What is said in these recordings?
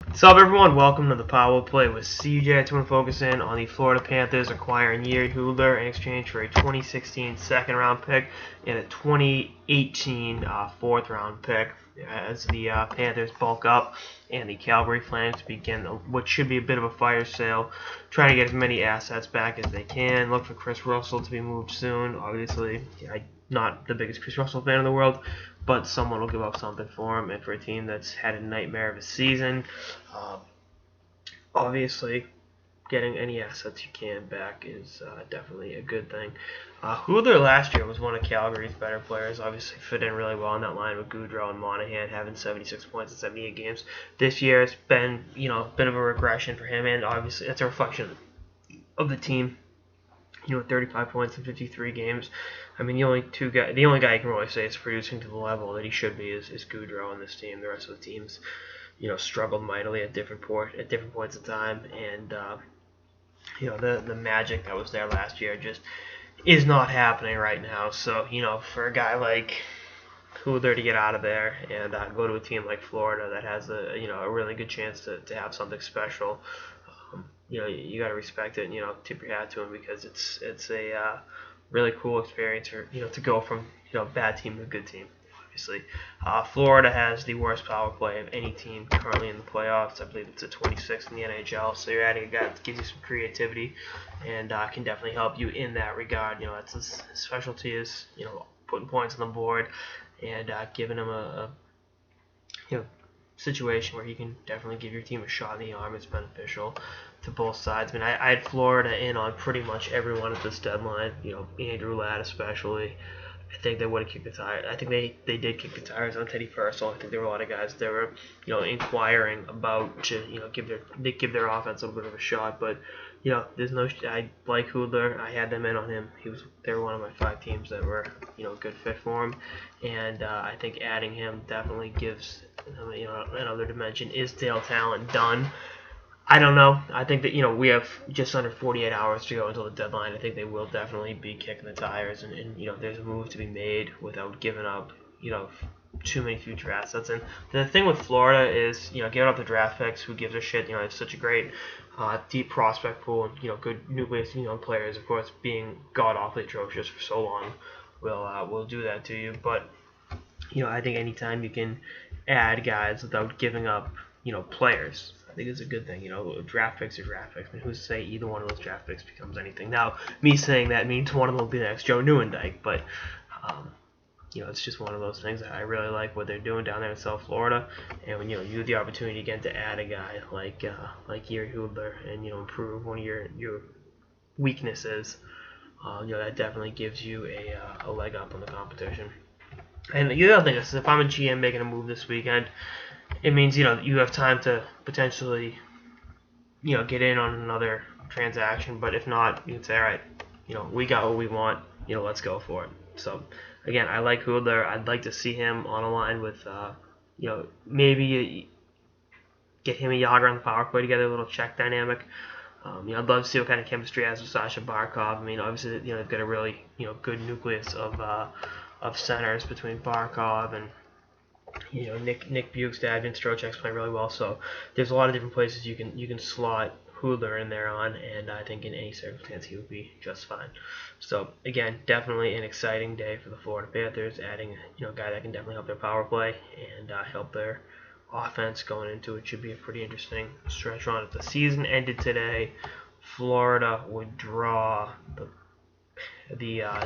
What's up, everyone? Welcome to the Power Play with CJ. Today we're focusing on the Florida Panthers acquiring Jiri Hudler in exchange for a 2016 second-round pick and a 2018 fourth-round pick as the Panthers bulk up and the Calgary Flames begin what should be a bit of a fire sale, trying to get as many assets back as they can. Look for Chris Russell to be moved soon. Obviously, I'm not the biggest Chris Russell fan in the world, but someone will give up something for him, and for a team that's had a nightmare of a season, obviously getting any assets you can back is definitely a good thing. Hudler last year was one of Calgary's better players, obviously fit in really well in that line with Gaudreau and Monahan having 76 points in 78 games. This year it's been, a bit of a regression for him, and obviously that's a reflection of the team. 35 points in 53 games. I mean, the only guy you can really say is producing to the level that he should be is Gaudreau on this team. The rest of the teams, struggled mightily at different points in time, and the magic that was there last year just is not happening right now. So, for a guy like Hudler to get out of there and go to a team like Florida that has a really good chance to have something special, you got to respect it and, tip your hat to him, because it's a really cool experience to go from, bad team to a good team, obviously. Florida has the worst power play of any team currently in the playoffs. I believe it's a 26th in the NHL, so you're adding a guy that gives you some creativity and can definitely help you in that regard. That's his specialty is, putting points on the board and giving him a situation where he can definitely give your team a shot in the arm. It's beneficial to both sides. I mean, I had Florida in on pretty much everyone at this deadline. Andrew Ladd especially. I think they would have kicked the tires. I think they did kick the tires on Teddy Purcell. I think there were a lot of guys that were inquiring about to give their offense a little bit of a shot. But there's no. I like Hudler. I had them in on him. They were one of my 5 teams that were a good fit for him, and I think adding him definitely gives another dimension. Is Dale Talent done? I don't know. I think that we have just under 48 hours to go until the deadline. I think they will definitely be kicking the tires, and there's a move to be made without giving up too many future assets. And the thing with Florida is giving up the draft picks. Who gives a shit? It's such a great deep prospect pool, and good nucleus of young players. Of course, being god awfully atrocious for so long will do that to you. But I think anytime you can add guys without giving up players, I think it's a good thing. Draft picks are draft picks. I mean, who's to say either one of those draft picks becomes anything? Now, me saying that means one of them will be the next Joe Nieuwendyk, but it's just one of those things. I really like what they're doing down there in South Florida, and when you have the opportunity again to add a guy like Jiri Hudler and improve one of your weaknesses, that definitely gives you a leg up on the competition. And the other thing is, if I'm a GM making a move this weekend, it means you have time to potentially get in on another transaction. But if not, you can say, all right, we got what we want, let's go for it. So again, I like Hudler. I'd like to see him on a line with maybe get him and Yager on the power play together, a little check dynamic. I'd love to see what kind of chemistry he has with Sasha Barkov. I mean, obviously, they've got a really good nucleus of centers between Barkov and Nick Bjugstad and Strocek's playing really well. So there's a lot of different places you can slot Hudler in there on, and I think in any circumstance he would be just fine. So again, definitely an exciting day for the Florida Panthers, adding a guy that can definitely help their power play and help their offense going into it. Should be a pretty interesting stretch run. If the season ended today, Florida would draw the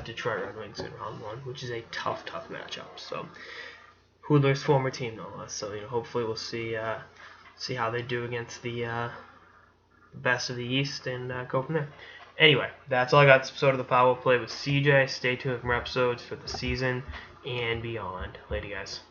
Detroit Red Wings in round 1, which is a tough matchup. So Hudler's former team, no less. So hopefully we'll see how they do against the best of the East and go from there. Anyway, that's all I got this episode of the Power Play with CJ. Stay tuned for more episodes for the season and beyond. Later, guys.